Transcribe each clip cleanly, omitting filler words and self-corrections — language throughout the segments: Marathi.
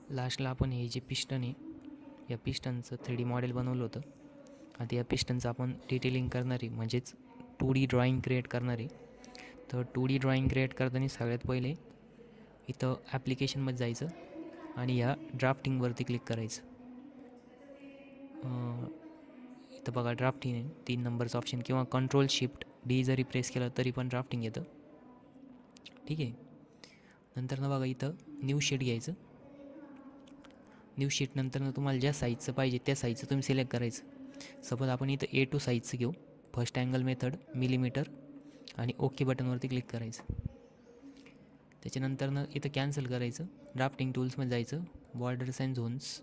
लास्टला आपण हे जे पिस्टन आहे या पिस्टनचं 3D मॉडेल बनवलं होतं. आता या पिस्टनचं आपण डिटेलिंग करणार आहे, म्हणजेच 2D ड्रॉईंग क्रिएट करणार आहे. तर 2D ड्रॉईंग क्रिएट करताना सगळ्यात पहिले इथं ॲप्लिकेशनमध्ये जायचं आणि या ड्राफ्टिंगवरती क्लिक करायचं. इथं बघा ड्राफ्टिंग आहे, 3 नंबरचं ऑप्शन, किंवा Ctrl+Shift+D जरी प्रेस केलं तरी पण ड्राफ्टिंग येतं. ठीक आहे. नंतर बघा इथं न्यू शीट घ्यायचं. न्यू शीट नंतर तुम्हाला ज्या साईजचं पाहिजे त्या साईजचं तुम्ही सिलेक्ट करायचं. सपोज आपण इथं A2 साईजचं घेऊ. फर्स्ट अँगल मेथड, मिलीमीटर आणि ओके बटनवरती क्लिक करायचं. त्याच्यानंतर इथं कॅन्सल करायचं. ड्राफ्टिंग टूल्समध्ये जायचं, बॉर्डर्स अँड झोन्स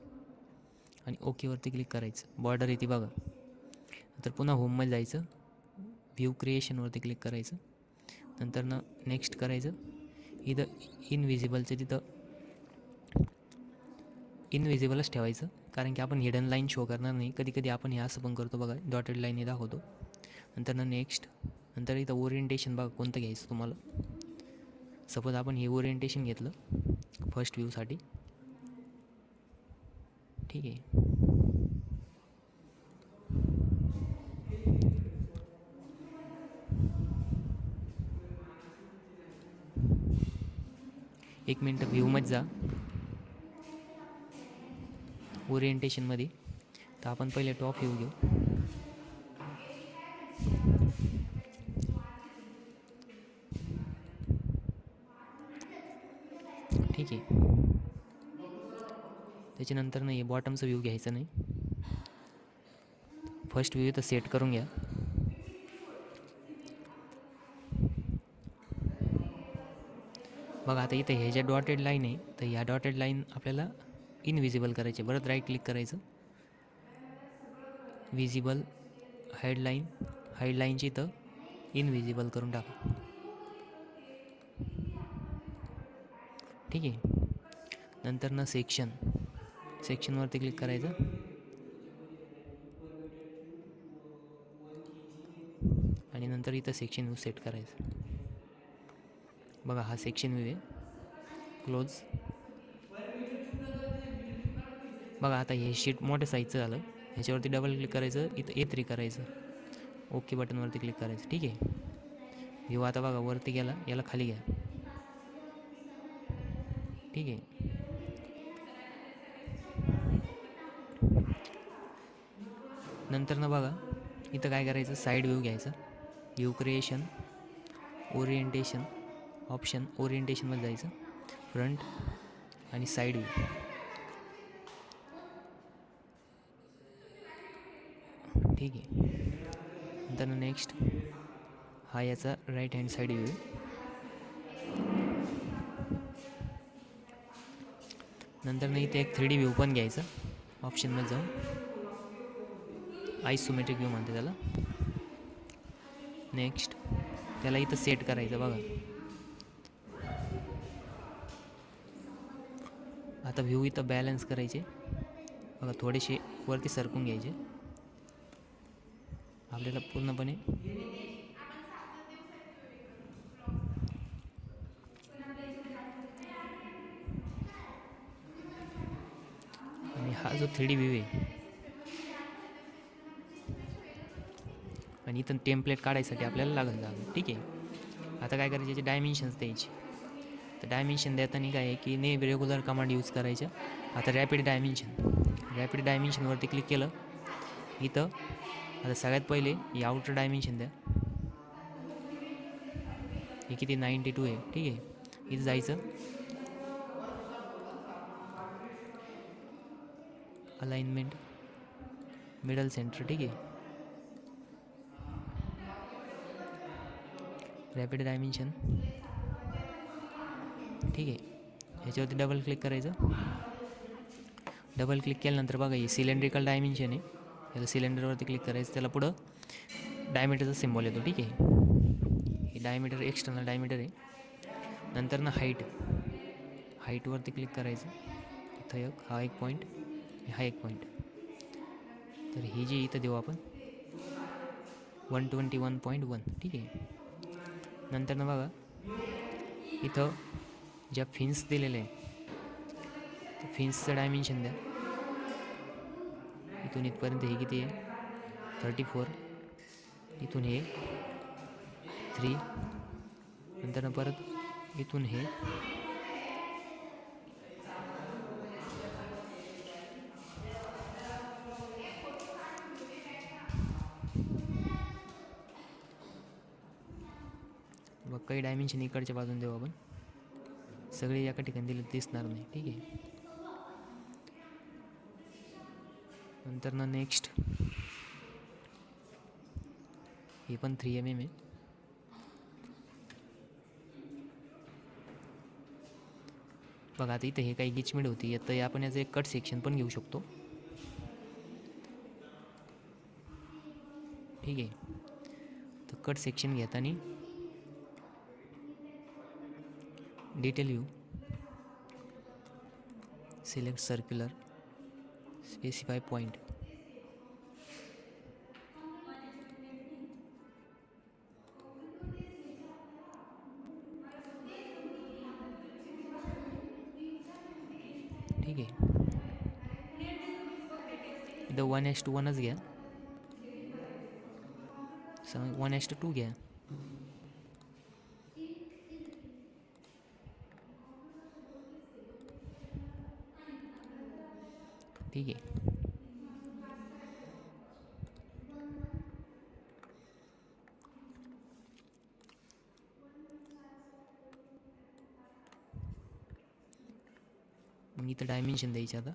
आणि ओकेवरती क्लिक करायचं. बॉर्डर येते बघा. नंतर पुन्हा होममध्ये जायचं, व्ह्यू क्रिएशनवरती क्लिक करायचं. नंतर नेक्स्ट करायचं. इथं इनविजिबलचं तिथं इनविजिबलच ठेवायचं, कारण की आपण हिडन लाईन शो करणार नाही. कधी कधी आपण हे असं पण करतो बघा, डॉटेड लाईन हे दाखवतो. नंतर नेक्स्ट. नंतर इथं ओरिएंटेशन बघा कोणतं घ्यायचं तुम्हाला. सपोज आपण हे ओरिएंटेशन घेतलं फर्स्ट व्ह्यूसाठी. ठीक आहे. एक मिनटं व्ह्यूमध्ये जा ओरिएंटेशनमध्ये. तर आपण पहिले टॉप व्ह्यू घेऊ. ठीक आहे. त्याच्यानंतर नाही बॉटमचं व्ह्यू घ्यायचं नाही. फर्स्ट व्ह्यू तर सेट करून घ्या. बघा आता इथं हे ज्या डॉटेड लाईन आहे, तर ह्या डॉटेड लाईन आपल्याला इनविजिबल करायचे. परत राईट क्लिक करायचं, विजिबल हेडलाईन, हेडलाईनची इथं इनविजिबल करून टाका. ठीक आहे. नंतर सेक्शनवरती क्लिक करायचं. आणि नंतर इथं सेक्शन व्ह्यू सेट करायचं. बघा हा सेक्शन व्ह्यू आहे. क्लोज. बघा आता हे शीट मोठ्या साईजचं झालं. ह्याच्यावरती डबल क्लिक करायचं, इथं A3 करायचं, ओके बटनवरती क्लिक करायचं. ठीक आहे. व्ह्यू आता बघा वरती गेला, याला खाली घ्या. ठीक आहे. नंतर बघा इथं काय करायचं, साईड व्ह्यू घ्यायचं. व्ह्यू क्रिएशन, ओरिएंटेशन ऑप्शन, ओरिएंटेशनमध्ये जायचं, फ्रंट आणि साईड व्ह्यू. ठीक आहे. नंतर नेक्स्ट हा याचा राईट हँड साईड व्ह्यू. नंतर इथे एक 3D व्ह्यू पण घ्यायचा. ऑप्शनमध्ये जाऊन आयसोमेट्रिक व्ह्यू म्हणते त्याला. नेक्स्ट त्याला इथं सेट करायचं बघा. आता व्ह्यू इथं बॅलन्स करायचे बघा, थोडेसे वरती सरकून घ्यायचे. आपल्याला पूर्णपणे आणि हा जो 3D व्ह्यू आहे, आणि इथं टेम्पलेट काढायसाठी आपल्याला लागत जागा. ठीक आहे. आता काय करायचे, याचे डायमेन्शन्स द्यायचे. तर डायमेन्शन देताना काय आहे की ने रेग्युलर कमांड यूज करायच्या. आता रॅपिड डायमेन्शनवरती क्लिक केलं. इथं आता सगळ्यात पहिले हे आउटर डायमेन्शन द्या. हे किती 92 आहे. ठीक आहे. इथं जायचं, अलाइनमेंट, मिडल सेंटर. ठीक आहे. Rapid dimension. ठीक आहे. ह्याच्यावरती डबल क्लिक करायचं. डबल क्लिक केल्यानंतर बघा हे सिलेंड्रिकल डायमेन्शन आहे. याला सिलेंडरवरती क्लिक करायचं, त्याला पुढं डायमीटरचा सिम्बॉल येतो. ठीक आहे. हे डायमीटर एक्सटर्नल डायमीटर आहे. नंतर हाईटवरती क्लिक करायचं. इथं हा एक पॉईंट, हा एक पॉईंट. तर ही जी इथं देऊ आपण 121.1. ठीक आहे. नंतर बघा इथं ज्या फिन्स दिलेल्या आहे तर फिन्सचं डायमेन्शन द्या. इथून इथपर्यंत हे किती आहे 34. इथून हे 3. नंतर परत इथून हे बघ, काही डायमेन्शन इकडच्या बाजून देऊ आपण. सगळे एका ठिकाणी दिले दिसणार नाही. ठीक आहे. नंतर नेक्स्ट हे पण 3 mm आहे. बघा आता इथं हे काही गिचमिड होती, तर आपण याचं एक कट सेक्शन पण घेऊ शकतो. ठीक आहे. तर कट सेक्शन घेताना detail view, select circular, specify point. ठीक आहे. इथं 1:1च घ्या, 1:2 घ्या. ठीक आहे. मग इथं डायमेन्शन द्यायचे आता.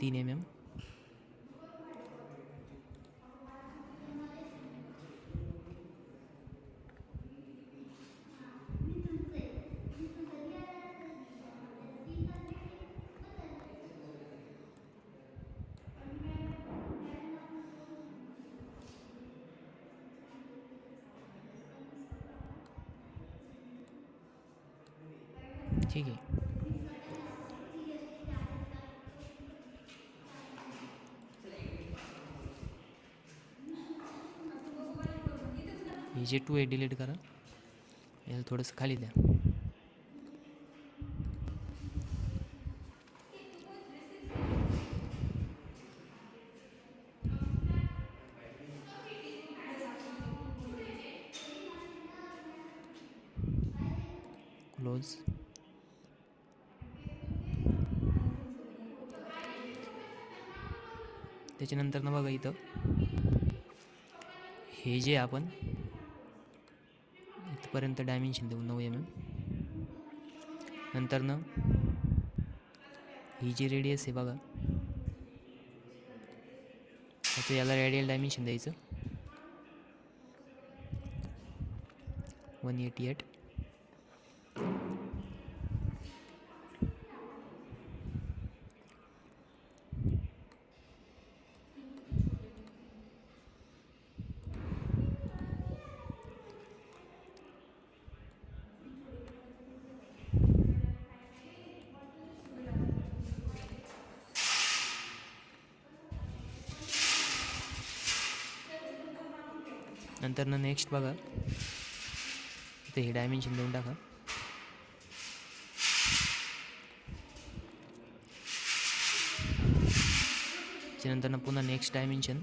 तीन mm. ठीक आहे. हे जे 2 आहे डिलीट करा, याला थोडंसं खाली द्या. क्लोज. त्याच्यानंतर ना बघा इथं हे जे आपण इथपर्यंत डायमेन्शन देऊ 9 mm. नंतर ना ही जी रेडियस आहे बघा, त्याचं याला रेडियल डायमेन्शन द्यायचं 188. नंतर ना नेक्स्ट बघा इथे हे डायमेन्शन देऊन टाका. त्याच्यानंतर ना पुन्हा नेक्स्ट डायमेन्शन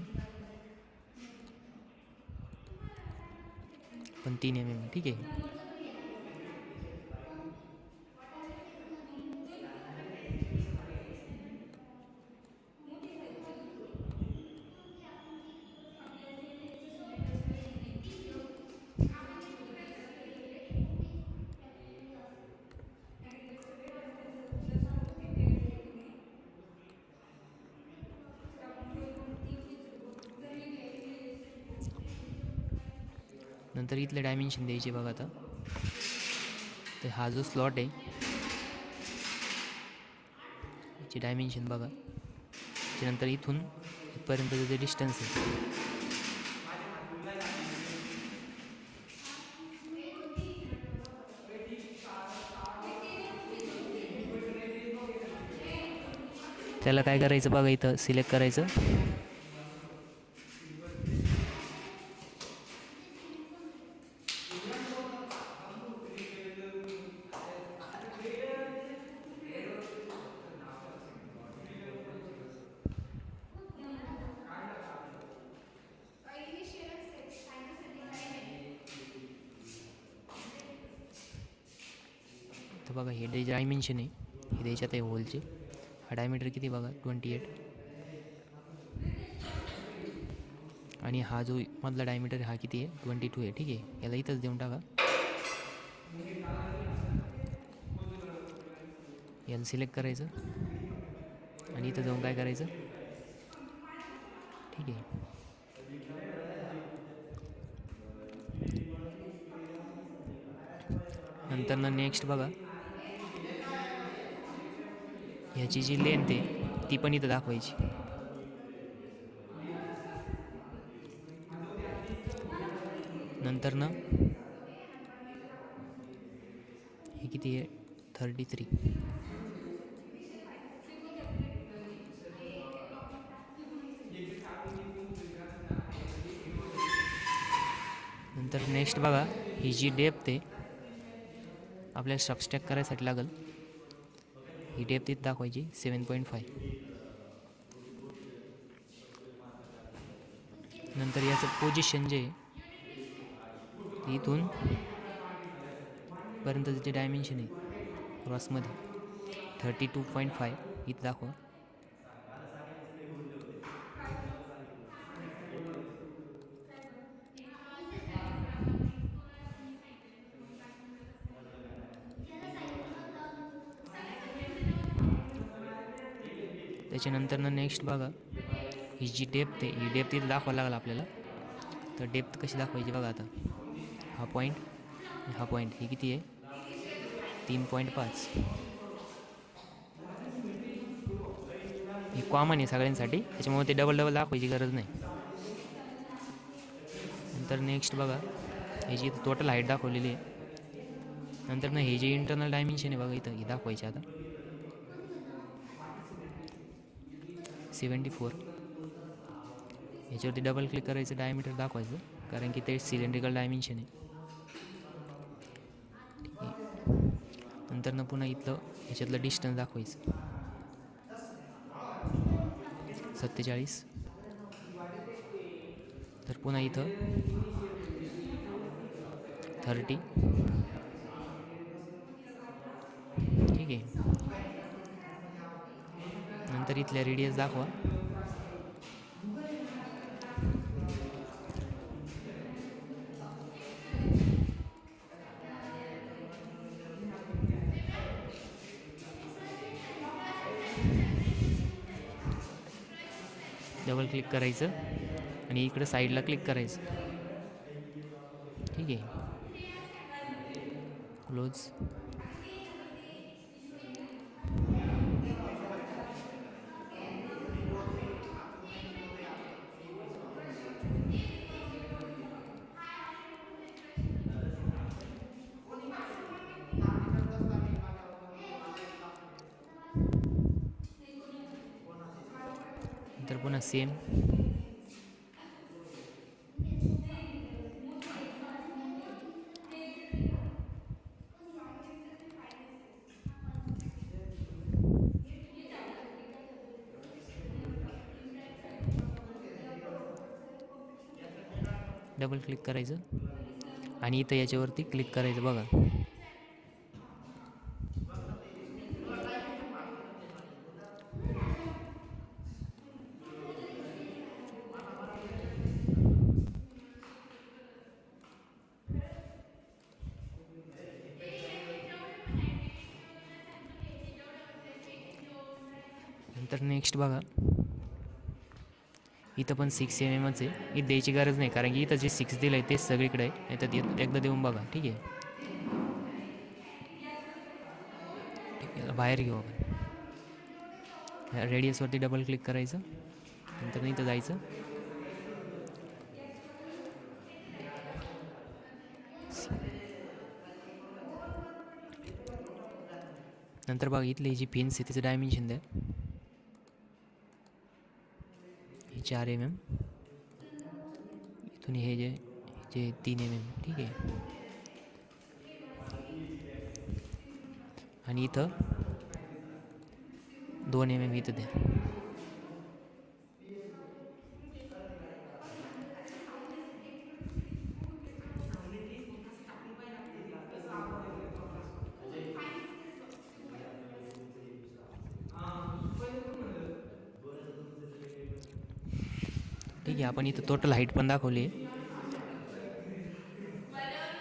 पण 3 mm. ठीक आहे. नंतर इथले डायमेन्शन द्यायचे बघा. आता तर हा जो स्लॉट आहे याची डायमेन्शन बघा. त्याच्यानंतर इथून इथपर्यंतचं जे डिस्टन्स आहे त्याला काय करायचं बघा, इथं सिलेक्ट करायचं. इथं बघा हे डायमेन्शन आहे, हे द्यायच्यात आहे होलचे. हा डायमीटर किती बघा 28, आणि हा जो मधला डायमीटर हा किती आहे 22 आहे. ठीक आहे, याला इथंच देऊन टाका. याला सिलेक्ट करायचं आणि इथं जाऊन काय करायचं. ठीक आहे, नंतर ना नेक्स्ट बघा ह्याची जी लेंथ आहे ती पण इथं दाखवायची. नंतर ना हे किती आहे 33. नंतर नेक्स्ट बघा ही जी डेप्थ आहे आपल्याला सबस्ट्रॅक्ट करायसाठी लागेल, ही डेप्थ इथं दाखवायची 7.5. नंतर याचं पोझिशन जे आहे इथून पर्यंतचं जे डायमेन्शन आहे क्रॉसमध्ये 32.5 इथं दाखवा. त्याच्यानंतर नेक्स्ट बघा ही जी डेप्थ आहे ही डेप्थ इथं दाखवायला लागेल आपल्याला. तर डेप्थ कशी दाखवायची बघा आता, हा पॉईंट हा पॉईंट ही किती आहे 3.5. ही कॉमन आहे सगळ्यांसाठी, त्याच्यामुळे ते डबल डबल दाखवायची गरज नाही. नंतर नेक्स्ट बघा ह्याची इथं टोटल हाईट दाखवलेली आहे. नंतर ना हे जे इंटरनल डायमेन्शन आहे बघा इथं हे दाखवायचे आता 74. याच्यावरती डबल क्लिक करायचं, डायमीटर दाखवायचं, कारण की ते सिलेंड्रिकल डायमेन्शन आहे. ठीक आहे, नंतर ना पुन्हा इथलं ह्याच्यातलं डिस्टन्स दाखवायचं 47. तर पुन्हा इथं 30. ठीक आहे, नंतर इथल्या रेडियस दाखवा. डबल क्लिक करायचं आणि इकडं साईडला क्लिक करायचं. ठीक आहे, क्लोज. नंतर पुन्हा सेम डबल क्लिक करायचं आणि इथं याच्यावरती क्लिक करायचं बघा. नंतर नेक्स्ट बघा इथं पण 6 mmच आहे, इथं द्यायची गरज नाही, कारण की इथं जे 6 दिलं आहे तेच सगळीकडे आहे. इथं एकदा देऊन बघा. ठीक आहे, ठीक आहे, बाहेर घेऊ आपण. रेडियसवरती डबल क्लिक करायचं, नंतर इथं जायचं. नंतर बघा इथली जी पेन्स आहे त्याचं डायमेन्शन द्या 4 mm. इथून हे जे 3 mm. ठीक आहे, आणि इथं 2 mm इथं द्या. ठीक आहे. आपण इथं टोटल हाईट पण दाखवली आहे.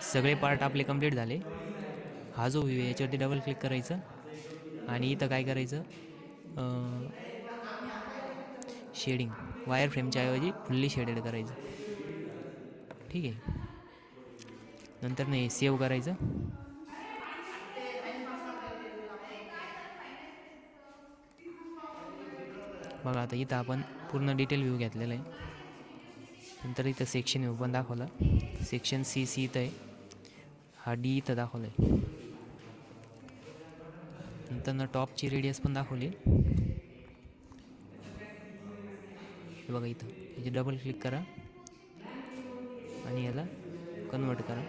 सगळे पार्ट आपले कंप्लीट झाले. हा जो व्ह्यू आहे याच्यावरती डबल क्लिक करायचं आणि इथं काय करायचं, शेडिंग वायर फ्रेमच्या ऐवजी फुल्ली शेडेड करायचं. ठीक आहे. नंतर नाही सेव्ह करायचं. बघा आता इथं आपण पूर्ण डिटेल व्ह्यू घेतलेला आहे. नंतर इथं सेक्शन व्ह्यू पण दाखवला. सेक्शन सी इथं आहे, हा डी इथं दाखवला आहे. नंतर टॉपची रेडियस पण दाखवली. बघा इथं याची डबल क्लिक करा आणि याला कन्वर्ट करा.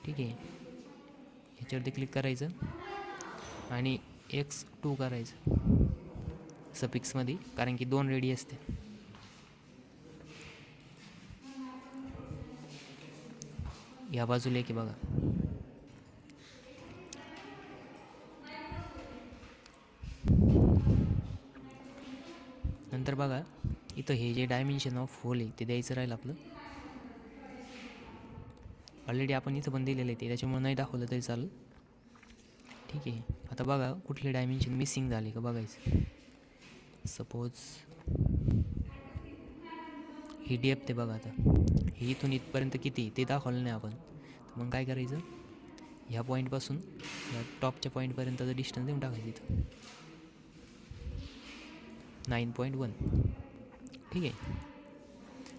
ठीक आहे. ह्याच्यावरती क्लिक करायचं आणि X2 करायचं सफिक्समध्ये, कारण की 2 रेडी असते. या बाजूला की बघा, नंतर बघा इथं हे जे डायमेन्शन ऑफ होल आहे ते द्यायचं राहील आपलं. ऑलरेडी आपण इथं पण दिलेलं आहे ते, त्याच्यामुळे नाही दाखवलं तरी चालेल. ठीक आहे. आता बघा कुठले डायमेन्शन मिसिंग झाले का बघायचं. सपोज ही डेप्थ आहे बघा, आता ही इथून इथपर्यंत किती ते दाखवलं नाही आपण. तर मग काय करायचं, ह्या पॉईंटपासून या टॉपच्या पॉईंटपर्यंतचं डिस्टन्स देऊन टाकायचं इथं 9.1. ठीक आहे.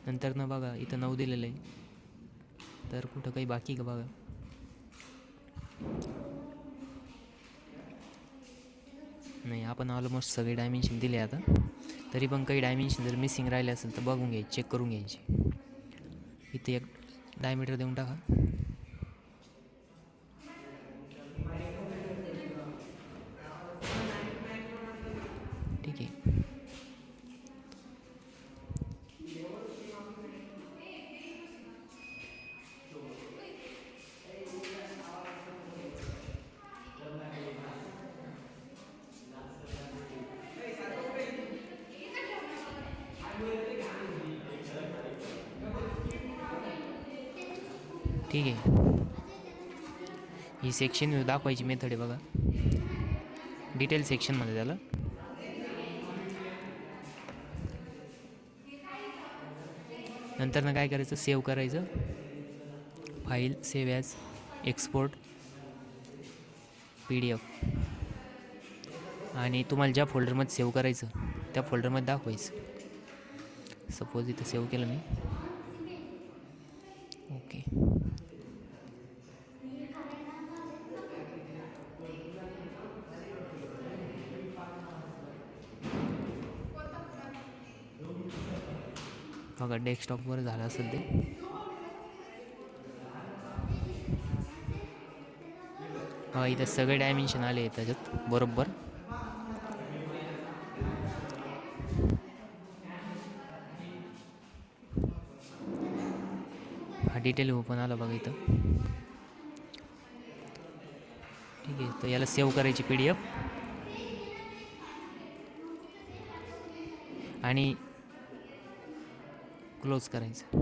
नंतर ना बघा इथं 9 दिलेलं आहे, तर कुठं काही बाकी का बघा. नाही, आपण ऑलमोस्ट सगळे डायमेन्शन दिले. आता तरी पण काही डायमेन्शन जर मिसिंग राहिले असेल तर बघून घ्यायचे, चेक करून घ्यायचे. इथे एक डायमीटर देऊन टाका. ठीक आहे. ठीक आहे. ही सेक्शन व्ह्यू दाखवायची मेथड आहे बघा, डिटेल सेक्शनमध्ये त्याला. नंतर ना काय करायचं, सेव्ह करायचं. File save as export PDF, आणि तुम्हाला ज्या फोल्डरमध्ये सेव्ह करायचं त्या फोल्डरमध्ये दाखवायचं. सपोज इथं सेव्ह केलं मी. ओके. बघा डेस्कटॉपवर झालं असेल ते. हा इथं सगळे डायमेन्शन आले आहेत त्याच्यात बरोबर. हा डिटेल ओपन आला बघा इथं. ठीक आहे. तर याला सेव्ह करायची PDF आणि क्लोज करायचं.